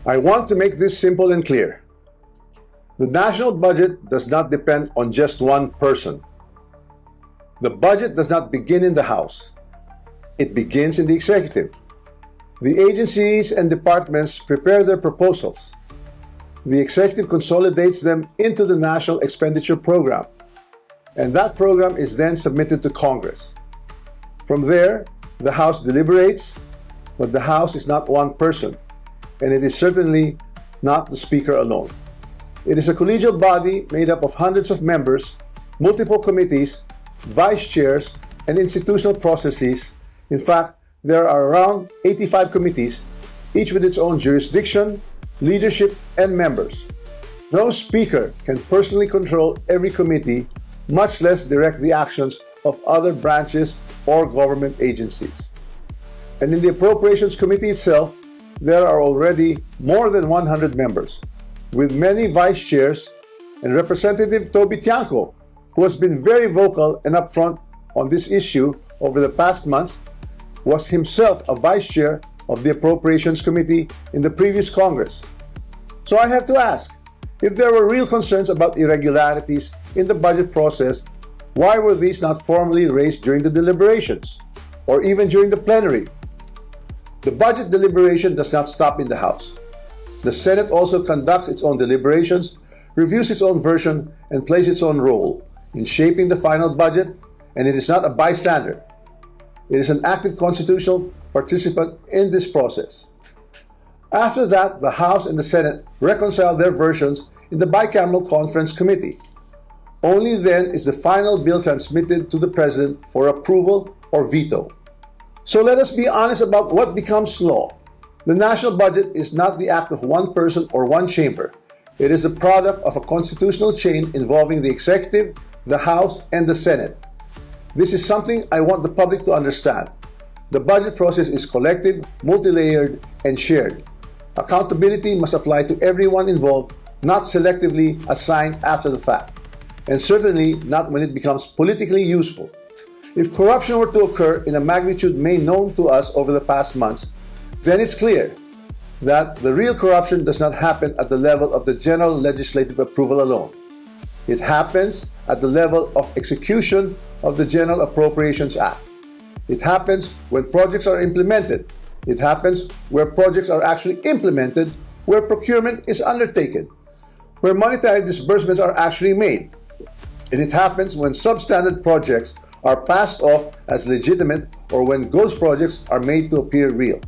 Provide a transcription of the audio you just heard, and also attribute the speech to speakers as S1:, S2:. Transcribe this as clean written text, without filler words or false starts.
S1: I want to make this simple and clear. The national budget does not depend on just one person. The budget does not begin in the House. It begins in the executive. The agencies and departments prepare their proposals. The executive consolidates them into the National Expenditure Program, and that program is then submitted to Congress. From there, the House deliberates, but the House is not one person, and it is certainly not the Speaker alone. It is a collegial body made up of hundreds of members, multiple committees, vice chairs, and institutional processes. In fact, there are around 85 committees, each with its own jurisdiction, leadership, and members. No speaker can personally control every committee, much less direct the actions of other branches or government agencies. And in the Appropriations Committee itself, there are already more than 100 members, with many vice chairs, and Representative Toby Tiangco, who has been very vocal and upfront on this issue over the past months, was himself a vice chair of the Appropriations Committee in the previous Congress. So I have to ask, if there were real concerns about irregularities in the budget process, why were these not formally raised during the deliberations, or even during the plenary? The budget deliberation does not stop in the House. The Senate also conducts its own deliberations, reviews its own version, and plays its own role in shaping the final budget, and it is not a bystander. It is an active constitutional participant in this process. After that, the House and the Senate reconcile their versions in the bicameral conference committee. Only then is the final bill transmitted to the President for approval or veto. So let us be honest about what becomes law. The national budget is not the act of one person or one chamber. It is the product of a constitutional chain involving the executive, the House, and the Senate. This is something I want the public to understand. The budget process is collective, multi-layered, and shared. Accountability must apply to everyone involved, not selectively assigned after the fact, and certainly not when it becomes politically useful. If corruption were to occur in a magnitude made known to us over the past months, then it's clear that the real corruption does not happen at the level of the general legislative approval alone. It happens at the level of execution of the General Appropriations Act. It happens when projects are implemented. It happens where projects are actually implemented, where procurement is undertaken, where monetary disbursements are actually made. And it happens when substandard projects are passed off as legitimate or when ghost projects are made to appear real.